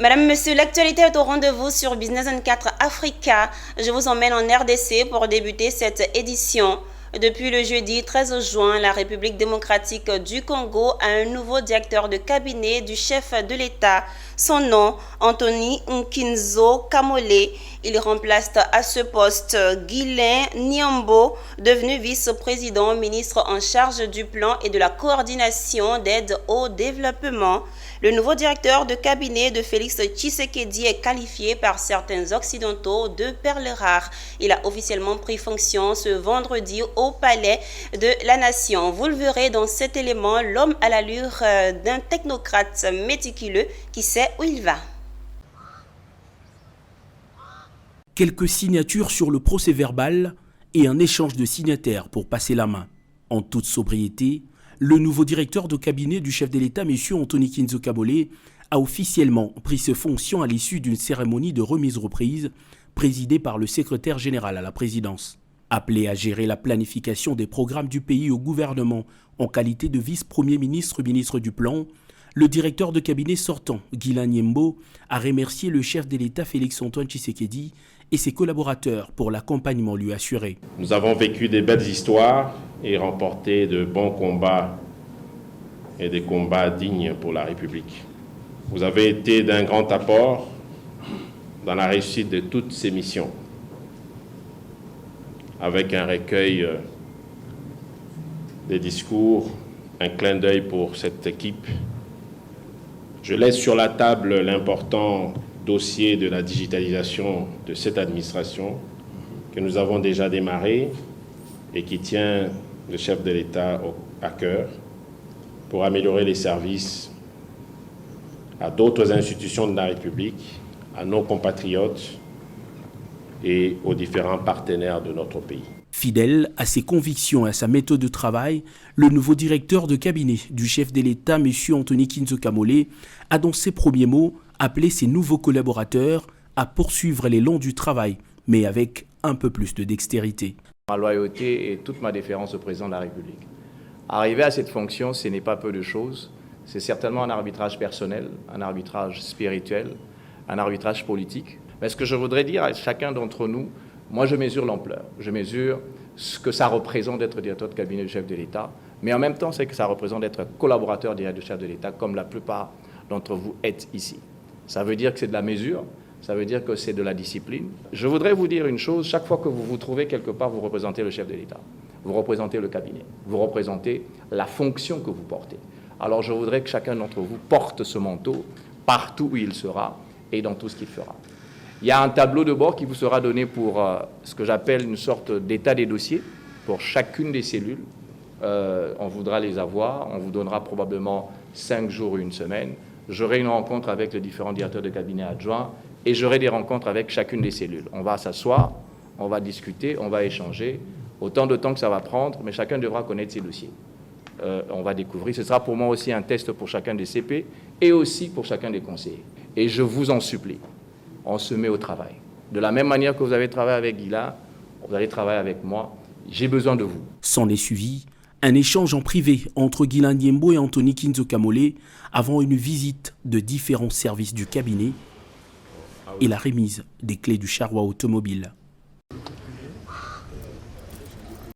Madame, Monsieur, l'actualité est au rendez-vous sur Business 24 Africa. Je vous emmène en RDC pour débuter cette édition. Depuis le jeudi 13 juin, la République démocratique du Congo a un nouveau directeur de cabinet du chef de l'État. Son nom, Anthony Nkinzo Kamole. Il remplace à ce poste Guylain Niambo, devenu vice-président ministre en charge du plan et de la coordination d'aide au développement. Le nouveau directeur de cabinet de Félix Tshisekedi est qualifié par certains occidentaux de perle rare. Il a officiellement pris fonction ce vendredi au Palais de la Nation. Vous le verrez dans cet élément, l'homme à l'allure d'un technocrate méticuleux qui sait où il va. Quelques signatures sur le procès-verbal et un échange de signataires pour passer la main. En toute sobriété, le nouveau directeur de cabinet du chef de l'État, M. Anthony Nkinzo Kamole, a officiellement pris ses fonctions à l'issue d'une cérémonie de remise-reprise présidée par le secrétaire général à la présidence. Appelé à gérer la planification des programmes du pays au gouvernement en qualité de vice-premier ministre du Plan, le directeur de cabinet sortant, Guylain Niambo, a remercié le chef de l'État Félix-Antoine Tshisekedi et ses collaborateurs pour l'accompagnement lui assuré. Nous avons vécu des belles histoires et remporté de bons combats et des combats dignes pour la République. Vous avez été d'un grand apport dans la réussite de toutes ces missions, avec un recueil des discours, un clin d'œil pour cette équipe. Je laisse sur la table l'important dossier de la digitalisation de cette administration que nous avons déjà démarré et qui tient le chef de l'État à cœur pour améliorer les services à d'autres institutions de la République, à nos compatriotes et aux différents partenaires de notre pays. Fidèle à ses convictions et à sa méthode de travail, le nouveau directeur de cabinet du chef de l'État, M. Anthony Nkinzo Kamole, a dans ses premiers mots appelé ses nouveaux collaborateurs à poursuivre l'élan du travail, mais avec un peu plus de dextérité. Ma loyauté et toute ma déférence au président de la République. Arriver à cette fonction, ce n'est pas peu de choses. C'est certainement un arbitrage personnel, un arbitrage spirituel, un arbitrage politique. Mais ce que je voudrais dire à chacun d'entre nous, moi je mesure l'ampleur, je mesure ce que ça représente d'être directeur de cabinet du chef de l'État, mais en même temps c'est que ça représente d'être collaborateur direct du chef de l'État, comme la plupart d'entre vous êtes ici. Ça veut dire que c'est de la mesure, ça veut dire que c'est de la discipline. Je voudrais vous dire une chose, chaque fois que vous vous trouvez quelque part, vous représentez le chef de l'État, vous représentez le cabinet, vous représentez la fonction que vous portez. Alors je voudrais que chacun d'entre vous porte ce manteau partout où il sera et dans tout ce qu'il fera. Il y a un tableau de bord qui vous sera donné pour ce que j'appelle une sorte d'état des dossiers pour chacune des cellules. On voudra les avoir, on vous donnera probablement 5 jours ou une semaine. J'aurai une rencontre avec les différents directeurs de cabinet adjoints et j'aurai des rencontres avec chacune des cellules. On va s'asseoir, on va discuter, on va échanger, autant de temps que ça va prendre, mais chacun devra connaître ses dossiers. On va découvrir. Ce sera pour moi aussi un test pour chacun des CP et aussi pour chacun des conseillers. Et je vous en supplie, on se met au travail. De la même manière que vous avez travaillé avec Guylain, vous allez travailler avec moi. J'ai besoin de vous. S'en est suivi un échange en privé entre Guylain Niambo et Anthony Nkinzo Kamole avant une visite de différents services du cabinet et la remise des clés du charroi automobile.